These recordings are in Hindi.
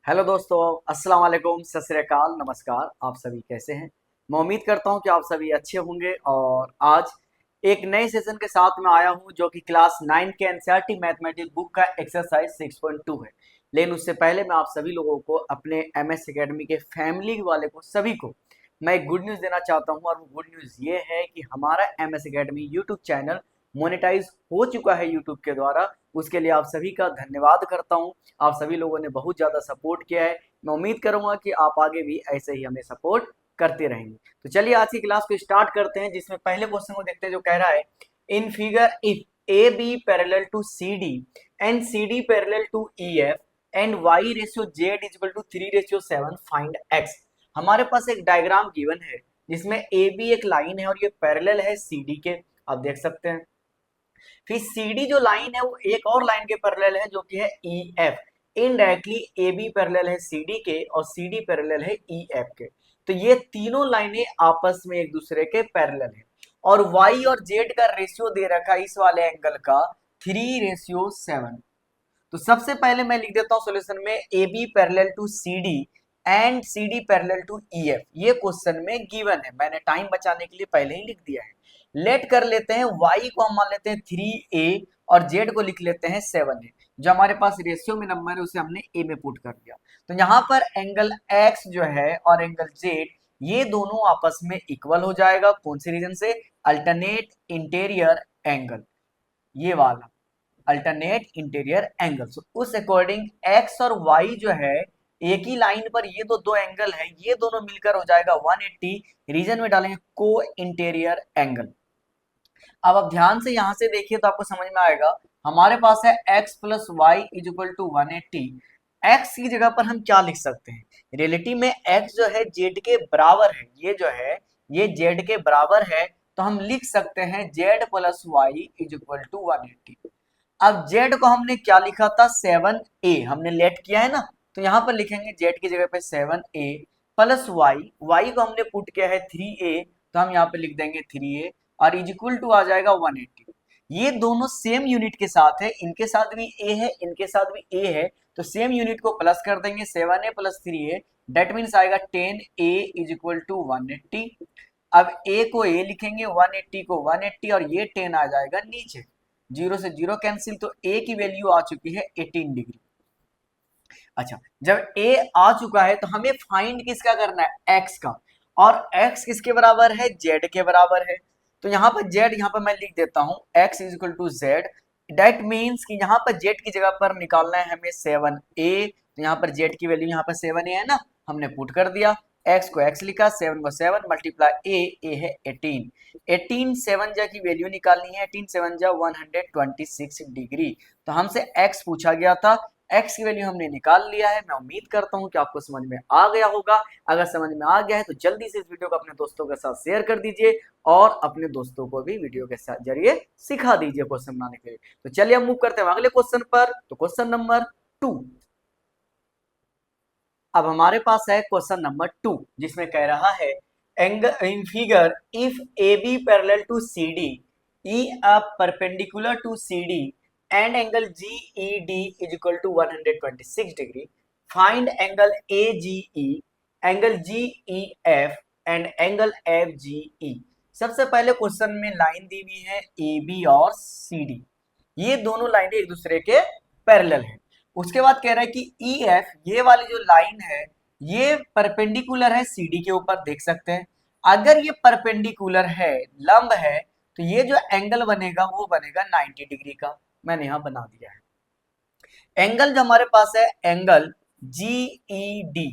हेलो दोस्तों, अस्सलाम वालेकुम, सत श्री अकाल, नमस्कार। आप सभी कैसे हैं? मैं उम्मीद करता हूं कि आप सभी अच्छे होंगे। और आज एक नए सेशन के साथ में आया हूं जो कि क्लास 9 के एनसीईआरटी मैथमेटिक्स बुक का एक्सरसाइज 6.2 है। लेकिन उससे पहले मैं आप सभी लोगों को, अपने एमएस एकेडमी के फैमिली वाले को, सभी को मैं एक गुड न्यूज़ देना चाहता हूं। और वो गुड न्यूज़ ये है कि हमारा MS Academy YouTube channel monetize हो चुका है यूट्यूब के द्वारा। उसके लिए आप सभी का धन्यवाद करता हूं। आप सभी लोगों ने बहुत ज़्यादा सपोर्ट किया है। मैं उम्मीद करूंगा कि आप आगे भी ऐसे ही हमें सपोर्ट करते रहेंगे। तो चलिए आज की क्लास को स्टार्ट करते हैं, जिसमें पहले क्वेश्चन को देखते हैं जो कह रहा है, in figure if A B parallel to C D and C D parallel to E F and Y ratio Z is equal to 3:7 find X. हमारे पास एक डायग्राम गिवन है जिसमें ए बी एक लाइन है और ये पैरेलल है सी डी के, आप देख सकते हैं। फिर CD जो लाइन है वो एक और लाइन के पैरेलल है जो कि है EF। इनडायरेक्टली AB पैरेलल है CD के और CD पैरेलल है EF के। तो ये तीनों लाइनें आपस में एक दूसरे के पैरेलल है। और Y और Z का रेशियो दे रखा है इस वाले एंगल का 3:7। तो सबसे पहले मैं लिख देता हूं सॉल्यूशन में, AB parallel to CD and CD parallel to EF। ये क्वेश्चन में गिवन है, मैंने टाइम बचाने के लिए पहले ही लिख दिया है। लेट कर लेते हैं, Y को हम मान लेते हैं 3A और Z को लिख लेते हैं 7A। जो हमारे पास रेशियो में नंबर है उसे हमने A में पुट कर दिया। तो यहाँ पर एंगल X जो है और एंगल Z, ये दोनों आपस में इक्वल हो जाएगा। कौन से रीजन से? अल्टरनेट इंटीरियर एंगल, ये वाला अल्टरनेट इंटीरियर एंगल। उस अकॉर्डिंग एक्स और वाई जो है एक ही लाइन पर, ये तो दो एंगल है, ये दोनों मिलकर हो जाएगा 180। रीजन में डालेंगे को इंटीरियर एंगल। अब आप ध्यान से यहां से देखिए तो आपको समझ में आएगा। हमारे पास है x plus Y is equal to 180। x की जगह पर हम क्या लिख सकते हैं? रियलिटी में x जो है z के बराबर है, ये जो है ये z के बराबर है। तो हम लिख सकते हैं z plus Y is equal to 180। अब z को हमने क्या लिखा था? 7a, हमने लेट किया है ना। तो यहाँ पर लिखेंगे z की जगह पे 7a प्लस y को हमने पुट किया है 3a, तो हम यहाँ पे लिख देंगे 3a और इज इक्वल टू आ जाएगा 180। ये दोनों सेम यूनिट के साथ है, इनके साथ भी a है, इनके साथ भी a है। तो सेम यूनिट को प्लस कर देंगे, 7a plus 3a, that means आएगा 10a इज इक्वल टू 180। अब a को a लिखेंगे, 180 को 180 और ये 10 आ जाएगा नीचे, जीरो से जीरो कैंसिल। तो a की वैल्यू आ चुकी है 18 डिग्री। अच्छा, जब a आ चुका है तो हमें फाइंड किसका करना है? x का। और x किसके बराबर है? z के बराबर है। तो यहाँ पर z, यहाँ पर मैं लिख देता हूँ x is equal to Z. That means कि यहाँ पर z की जगह पर निकालना है हमें 7a। तो यहाँ पर z की वैल्यू यहाँ पर 7a है ना, हमने पुट कर दिया। x को x लिखा, 7 को 7 मल्टीप्लाई a है 18। 18 7 जा की वैल्यू निकालनी है, 18 7 जा 126 डिग्री। तो हमसे x पूछा गया था, x की वैल्यू हमने निकाल लिया है। मैं उम्मीद करता हूं कि आपको समझ में आ गया होगा। अगर समझ में आ गया है तो जल्दी से इस वीडियो को अपने दोस्तों के साथ शेयर कर दीजिए और अपने दोस्तों को भी वीडियो के साथ जरिए सिखा दीजिए क्वेश्चन बनाने के लिए। तो चलिए हम मूव करते हैं अगले क्वेश्चन पर। तो क्वेश्चन नंबर 2, अब हमारे पास है क्वेश्चन नंबर 2, जिसमें कह रहा है, angle in figure if A B parallel to C D E A perpendicular to C D and angle G E D is equal to 126 degree, find angle A G E, angle G E F and angle F G E. सबसे पहले क्वेश्चन में लाइन दी हुई है ए बी और सी डी, ये दोनों लाइनें एक दूसरे के पैरेलल है। उसके बाद कह रहा है कि ई एफ, ये वाली जो लाइन है ये परपेंडिकुलर है सीडी के ऊपर, देख सकते हैं। अगर ये परपेंडिकुलर है, लंब है, तो ये जो एंगल बनेगा वो बनेगा 90 डिग्री का। मैंने यहां बना दिया है। एंगल जो हमारे पास है, एंगल जी ई डी,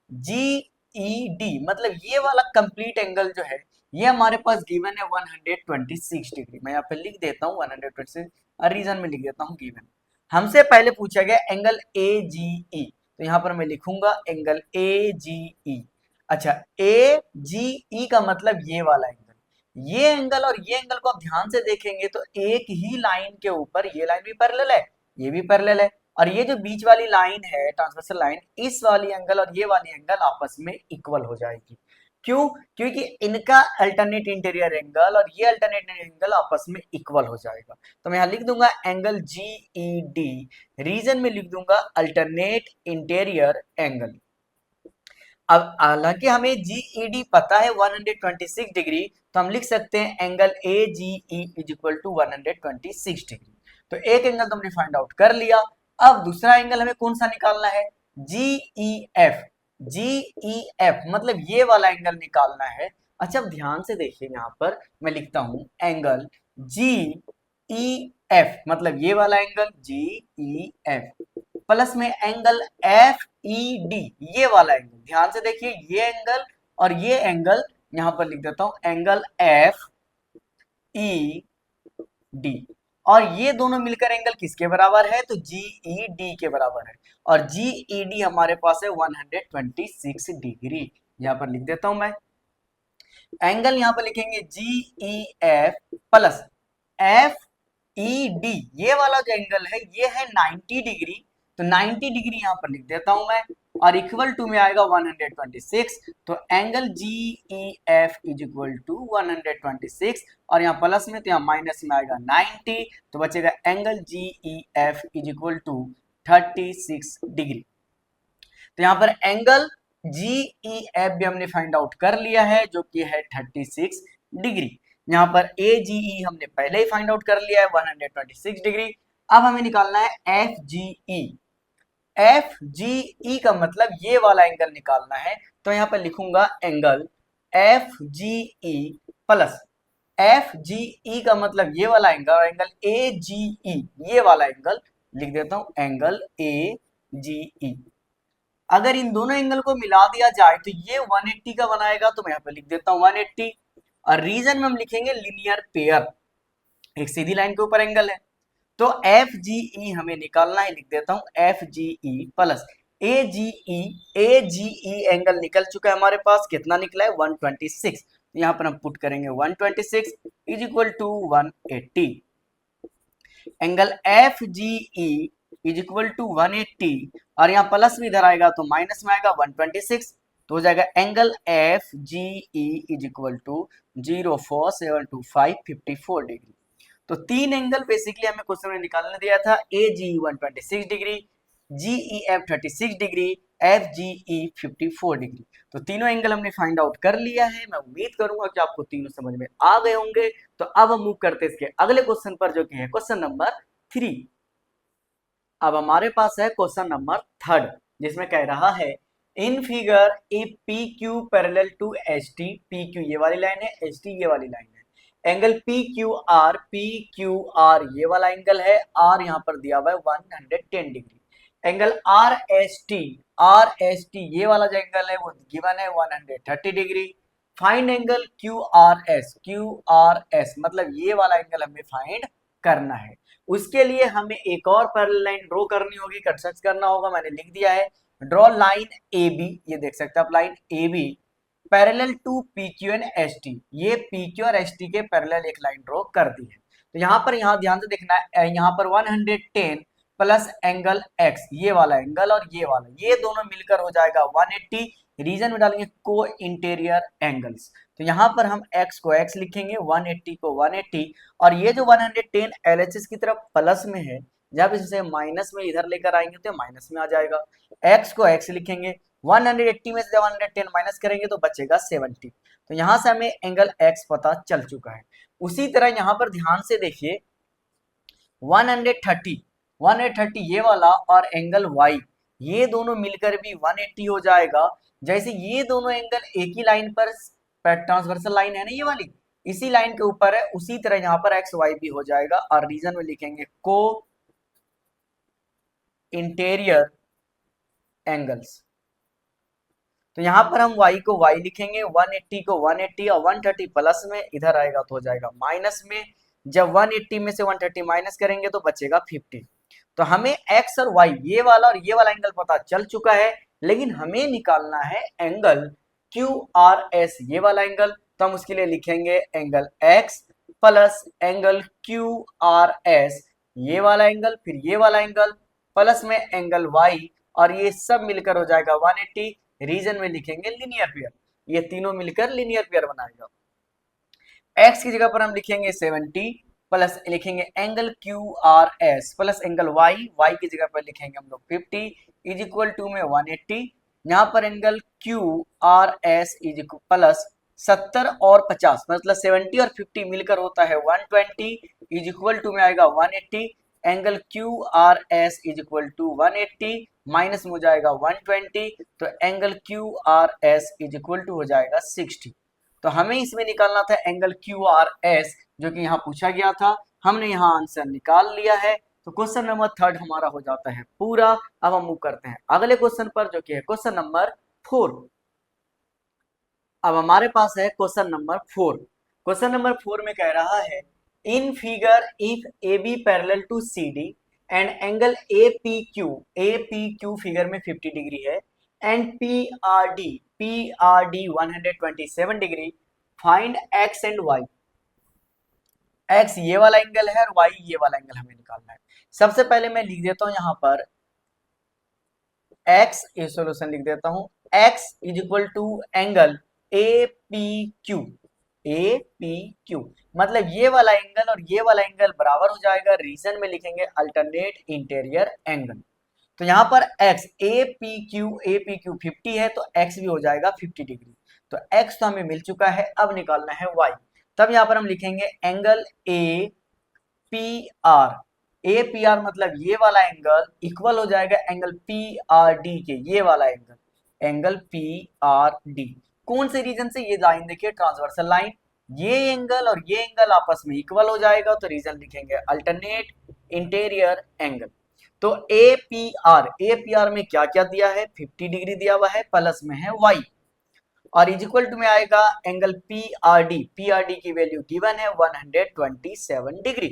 जी ई डी मतलब ये वाला कंप्लीट एंगल जो है ये हमारे पास गिवन है 126 डिग्री। मैं यहाँ पे लिख देता हूँ 126 और रीजन में लिख देता हूँ गिवन। हमसे पहले पूछा गया एंगल ए जी ई, तो यहाँ पर मैं लिखूंगा एंगल ए जी ई। अच्छा, ए जी ई का मतलब ये वाला एंगल, ये एंगल और ये एंगल को आप ध्यान से देखेंगे तो एक ही लाइन के ऊपर ये लाइन भी पैरेलल है, ये भी पैरेलल है। और ये जो बीच वाली लाइन है ट्रांसवर्सल लाइन, इस वाली एंगल और ये वाली एंगल आपस में इक्वल हो जाएगी। क्यों? क्योंकि इनका अल्टरनेट इंटीरियर एंगल और ये अल्टरनेट एंगल आपस में इक्वल हो जाएगा। तो मैं यहाँ लिख दूंगा एंगल GED, रीजन में लिख दूंगा अल्टरनेट इंटीरियर एंगल। अब हालांकि हमें GED पता है 126 डिग्री, तो हम लिख सकते हैं angle AGE is equal to 126 degree. तो एक एंगल तो हमने फाइंड आउट कर लिया। अब दूसरा एंगल हमें कौन सा निकालना है? GEF। GEF मतलब ये वाला एंगल निकालना है। अच्छा, अब ध्यान से देखिए, यहाँ पर मैं लिखता हूं एंगल GEF मतलब ये वाला एंगल GEF प्लस में एंगल FED, ये वाला एंगल। ध्यान से देखिए, ये एंगल और ये एंगल, यहां पर लिख देता हूं एंगल FED, और ये दोनों मिलकर एंगल किसके बराबर है? तो GED के बराबर है। और GED हमारे पास है 126 डिग्री। यहां पर लिख देता हूं मैं एंगल, यहां पर लिखेंगे GEF प्लस FED, ये वाला जो एंगल है ये है 90 डिग्री। तो 90 डिग्री यहां पर लिख देता हूं मैं, और इक्वल टू में आएगा 126। तो angle GEF is equal to 126, और यहाँ प्लस में तो यहाँ माइनस में आएगा 90, तो बचेगा angle GEF is equal to 36 degree. तो यहाँ पर एंगल GEF भी हमने फाइंड आउट कर लिया है, जो कि है 36 डिग्री। यहाँ पर AGE हमने पहले ही फाइंड आउट कर लिया है 126 डिग्री। अब हमें निकालना है FGE। FGE का मतलब ये वाला एंगल निकालना है। तो यहाँ पर लिखूंगा एंगल FGE प्लस FGE का मतलब ये वाला एंगल, और एंगल AGE ये वाला एंगल, लिख देता हूं एंगल AGE। अगर इन दोनों एंगल को मिला दिया जाए तो ये 180 का बनाएगा, तो मैं यहाँ पे लिख देता हूँ 180। और रीजन में हम लिखेंगे लिनियर पेयर, एक सीधी लाइन के ऊपर एंगल है। तो FGE हमें निकालना है, लिख देता हूँ FGE प्लस AGE एंगल निकल चुका है हमारे पास, कितना निकला है? 126। यहाँ पर हम पुट करेंगे 126 is equal to 180। Angle FGE is equal to 180, और यहाँ प्लस में इधर आएगा तो माइनस में आएगा 126, तो हो जाएगा angle FGE is equal to 04725 degree. तो तीन एंगल बेसिकली हमें क्वेश्चन में निकालने दिया था। AGE 126 degree, GEF 36 degree, FGE 54 degree. तो तीनों एंगल हमने फाइंड आउट कर लिया है। मैं उम्मीद करूंगा कि आपको तीनों समझ में आ गए होंगे। तो अब हम मूव करते हैं इसके अगले क्वेश्चन पर, जो कि है क्वेश्चन नंबर 3। अब हमारे पास है क्वेश्चन नंबर 3, जिसमें कह रहा है in figure A PQ parallel to HT, PQ ये वाली लाइन है, HT ये वाली लाइन है। एंगल PQR ये वाला एंगल है, R यहाँ पर दिया हुआ है 110 डिग्री। एंगल RST ये वाला जो एंगल है वो गिवन है 130 डिग्री। फाइंड एंगल QRS मतलब ये वाला एंगल हमें फाइंड करना है। उसके लिए हमें एक और पैरेलल लाइन ड्रॉ करनी होगी, कंस्ट्रक्ट करना होगा। मैंने लिख दिया है, ड्रॉ लाइन AB, ये देख सकते हैं आप, line AB parallel to PQ and ST। ये PQ और ST के पैरेलल एक लाइन ड्रॉ कर दी है। तो यहाँ पर ध्यान से देखना है, यहाँ पर 110 प्लस एंगल X, ये वाला एंगल और ये वाला, ये दोनों मिलकर हो जाएगा 180। रीजन में डालेंगे को इंटीरियर एंगल्स। तो यहाँ पर हम X को X लिखेंगे, 180 को 180, और ये जो 110 LHS की तरफ प्लस में है, जब इसे माइनस में इधर लेकर आएंगे तो माइनस में आ जाएगा। X को X लिखेंगे, 180 में से 110 माइनस करेंगे तो बचेगा 70। तो यहां से हमें एंगल X पता चल चुका है। उसी तरह यहां पर ध्यान से देखिए 130 ये वाला और एंगल Y, ये दोनों मिलकर भी 180 हो जाएगा। जैसे ये दोनों एंगल एक ही लाइन पर ट्रांसवर्सल लाइन है ना ये वाली, इसी लाइन के ऊपर है, उसी तरह यहाँ पर एक्स वाई भी हो जाएगा। और रीजन में लिखेंगे को इंटीरियर एंगल्स। तो यहाँ पर हम y को y लिखेंगे, 180 को 180, और 130 प्लस में इधर आएगा तो हो जाएगा माइनस में। जब 180 में से 130 माइनस करेंगे तो बचेगा 50। तो हमें x और y ये वाला और ये वाला एंगल पता चल चुका है, लेकिन हमें निकालना है एंगल QRS ये वाला एंगल। तो हम उसके लिए लिखेंगे angle x plus angle QRS ये वाला एंगल, फिर ये वाला एंगल प्लस में एंगल y, और ये सब मिलकर हो जाएगा 180। रीजन में लिखेंगे लीनियर पेयर। ये तीनों मिलकर लीनियर पेयर बनाएगा। x की जगह पर हम लिखेंगे 70 प्लस लिखेंगे angle Q R S plus angle y की जगह पर लिखेंगे हम लोग 50 इज इक्वल टू में 180। यहाँ पर angle Q R S is equal plus 70 और 50 मतलब 70 और 50 मिलकर होता है 120 इज इक्वल टू में आएगा 180। Angle Q R S is equal to 180 minus में हो जाएगा 120, तो angle Q R S is equal to हो जाएगा 60। तो हमें इसमें निकालना था एंगल क्यू आर एस जो कि यहाँ पूछा गया था, हमने यहाँ आंसर निकाल लिया है। तो क्वेश्चन नंबर 3 हमारा हो जाता है पूरा। अब हम मूव करते हैं अगले क्वेश्चन पर जो कि है क्वेश्चन नंबर 4। अब हमारे पास है क्वेश्चन नंबर 4। क्वेश्चन नंबर 4 में कह रहा है in figure if A B parallel to C D and angle A P Q figure में 50 डिग्री है and P R D 127 degree, find X and Y. X ये वाला एंगल है और वाई ये वाला एंगल हमें निकालना है। सबसे पहले मैं लिख देता हूं यहां पर एक्स, ये सॉल्यूशन लिख देता हूं, X is equal to angle A P Q मतलब ये वाला एंगल और ये वाला एंगल बराबर हो जाएगा, रीजन में लिखेंगे अल्टरनेट इंटीरियर एंगल। तो यहाँ पर x ए पी क्यू 50 है तो x भी हो जाएगा 50 डिग्री। तो x तो हमें मिल चुका है, अब निकालना है y। तब यहाँ पर हम लिखेंगे एंगल ए पी आर मतलब ये वाला एंगल इक्वल हो जाएगा एंगल पी आर डी के, ये वाला एंगल पी आर डी। कौन से रीजन से? ये लाइन देखिए ट्रांसवर्सल लाइन, ये एंगल और ये एंगल आपस में इक्वल हो जाएगा तो रीजन लिखेंगे अल्टरनेट इंटीरियर एंगल। तो ए पी आर में क्या क्या दिया है? 50 डिग्री दिया हुआ है, प्लस में है y और इज इक्वल टू में आएगा एंगल पी आर डी की वैल्यू गिवन है 127 डिग्री।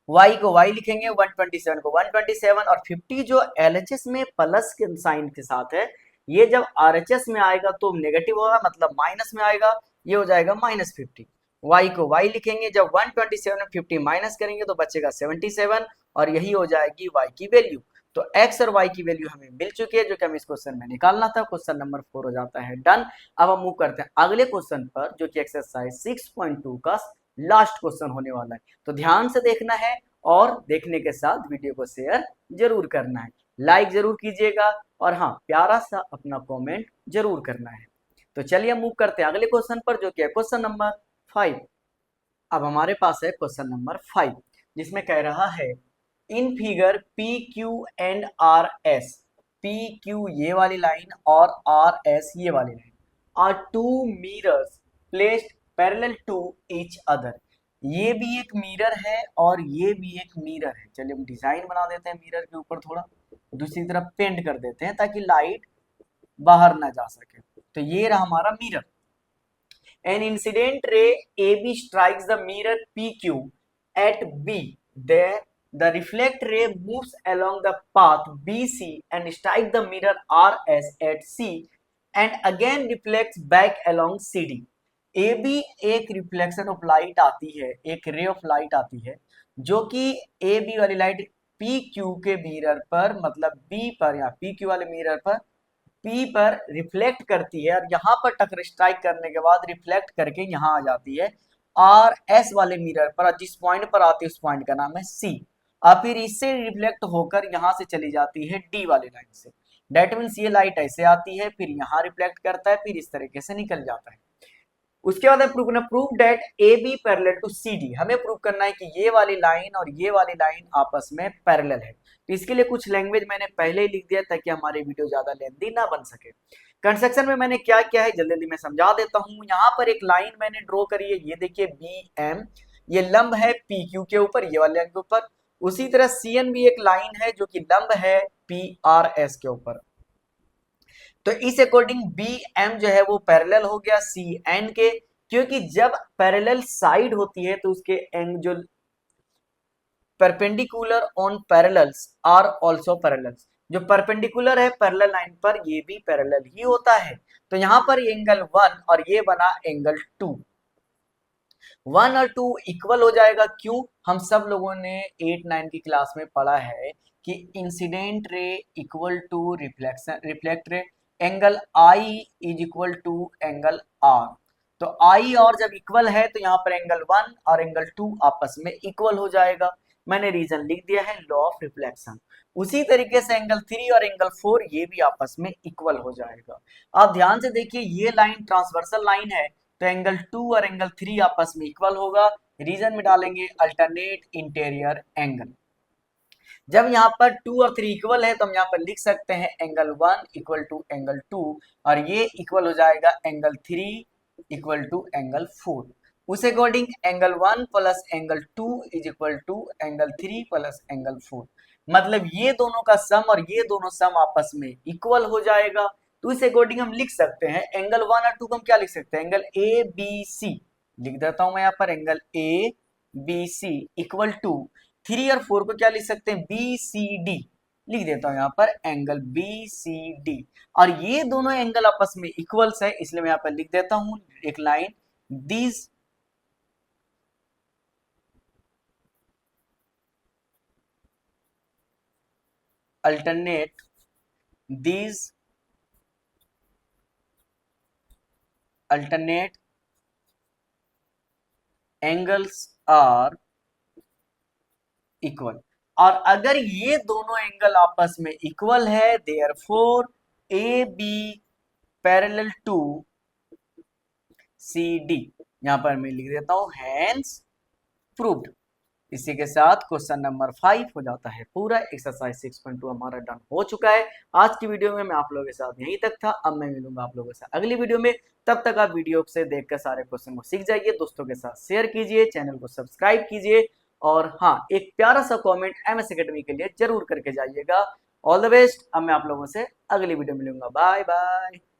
y को y लिखेंगे, 127 को 127 और 50 जो LHS में प्लस के साइन के साथ है, ये जब RHS में आएगा तो नेगेटिव होगा मतलब माइनस में आएगा, ये हो जाएगा -50। y को y लिखेंगे, जब 127 में 50 माइनस करेंगे तो बचेगा 77 और यही हो जाएगी y की वैल्यू। तो x और y की वैल्यू हमें मिल चुकी है जो कि हमें इस क्वेश्चन में निकालना था। क्वेश्चन नंबर 4 हो जाता है डन। अब हम मूव करते हैं अगले क्वेश्चन पर जो कि एक्सरसाइज 6.2 का लास्ट क्वेश्चन होने वाला है। तो ध्यान से देखना है और देखने के साथ वीडियो को शेयर जरूर करना है, लाइक जरूर कीजिएगा और हाँ प्यारा सा अपना कमेंट जरूर करना है। तो चलिए मूव करते हैं अगले क्वेश्चन पर जो कि है क्वेश्चन नंबर 5। अब हमारे पास है क्वेश्चन नंबर 5 जिसमें कह रहा है in figure P Q and R S, P Q ये वाली लाइन और आर एस ये वाली line are two mirrors placed parallel to each other. ये भी एक मिरर है और ये भी एक मिरर है। चलिए हम डिजाइन बना देते हैं मिरर के ऊपर, थोड़ा दूसरी तरफ पेंट कर देते हैं ताकि लाइट बाहर ना जा सके। तो ये रहा हमारा mirror. An incident ray AB strikes the mirror PQ at B. There, the reflect ray moves along the path BC and strikes the mirror RS at C and again reflects back along CD. AB एक रिफ्लेक्शन ऑफ लाइट आती है, एक रे ऑफ लाइट आती है जो कि AB वाली लाइट PQ के मिरर पर मतलब B पर या PQ वाले मिरर पर P पर रिफ्लेक्ट करती है और यहाँ पर टक्कर स्ट्राइक करने के बाद रिफ्लेक्ट करके यहाँ आ जाती है आर एस वाले मिरर पर, जिस पॉइंट पर आती है उस पॉइंट का नाम है सी और फिर इससे रिफ्लेक्ट होकर यहाँ से चली जाती है डी वाली लाइन से। डेट मीन्स ये लाइट ऐसे आती है फिर यहाँ रिफ्लेक्ट करता है फिर इस तरीके से निकल जाता है। उसके बाद प्रूव करना, prove that A B parallel to C D. हमें प्रूव करना है कि ये वाली लाइन और ये वाली लाइन आपस में पैरेलल है। तो इसके लिए कुछ लैंग्वेज मैंने पहले ही लिख दिया ताकि हमारी वीडियो ज्यादा लेंथी ना बन सके। कंस्ट्रक्शन में मैंने क्या किया है जल्दी जल्दी मैं समझा देता हूँ। यहाँ पर एक लाइन मैंने ड्रॉ करी है, ये देखिए बी एम, ये लंब है पी क्यू के ऊपर, ये वाले लाइन के ऊपर। उसी तरह सी एन भी एक लाइन है जो कि लंब है पी आर एस के ऊपर। तो इस अकॉर्डिंग बी एम जो है वो पैरेलल हो गया सी एन के, क्योंकि जब पैरेलल साइड होती है तो उसके एंग जो perpendicular on parallels are also parallels, जो परपेंडिकुलर है पैरेलल लाइन पर ये भी पैरेलल ही होता है। तो यहाँ पर एंगल 1 और ये बना एंगल 2, 1 और 2 इक्वल हो जाएगा। क्यों? हम सब लोगों ने 8-9 की क्लास में पढ़ा है कि incident ray equal to reflect ray angle I is equal to angle R. तो आई और जब इक्वल है तो यहाँ पर एंगल 1 और एंगल 2 आपस में इक्वल हो जाएगा। मैंने रीजन लिख दिया है, लॉ ऑफ रिफ्लेक्शन। उसी तरीके से एंगल 3 और एंगल 4 ये भी आपस में इक्वल हो जाएगा। आप ध्यान से देखिए, ये लाइन ट्रांसवर्सल लाइन है, तो एंगल 2 और एंगल 3 आपस में इक्वल होगा। रीजन में डालेंगे अल्टरनेट इंटीरियर एंगल। जब यहाँ पर 2 और 3 इक्वल है तो हम यहाँ पर लिख सकते हैं एंगल 1 इक्वल टू एंगल 2, और ये इक्वल हो जाएगा एंगल 3 इक्वल टू एंगल 4। उस according angle 1 plus angle 2 is equal to angle 3 plus angle 4। मतलब ये दोनों का सम और ये दोनों सम आपस में इक्वल हो जाएगा। तो इस अकॉर्डिंग हम लिख सकते हैं एंगल 1 और 2 को हम क्या लिख सकते हैं, एंगल ए बी सी लिख देता हूं मैं यहाँ पर, angle A B C equal to 3 और 4 को क्या लिख सकते हैं, बी सी डी लिख देता हूं यहाँ पर, एंगल बी सी डी। और ये दोनों एंगल आपस में इक्वल्स है, इसलिए मैं यहाँ पर लिख देता हूं एक line, these alternate these alternate angles are equal. और अगर ये दोनों एंगल आपस में इक्वल है, therefore A B parallel to C D, यहां पर मैं लिख देता हूं हैंस प्रूव्ड। इसी के साथ क्वेश्चन नंबर 5 हो जाता है पूरा। एक्सरसाइज 6.2 हमारा डन हो चुका है। आज की वीडियो में मैं आप लोगों के साथ यहीं तक था। अब मैं मिलूंगा आप लोगों से अगली वीडियो में। तब तक आप वीडियो से देखकर सारे क्वेश्चन को सीख जाइए, दोस्तों के साथ शेयर कीजिए, चैनल को सब्सक्राइब कीजिए, और हाँ, एक प्यारा सा कॉमेंट एमएस एकेडमी के लिए जरूर करके जाइएगा। All the best. अब मैं आप लोगों से अगली वीडियो मिलूंगा। बाय बाय।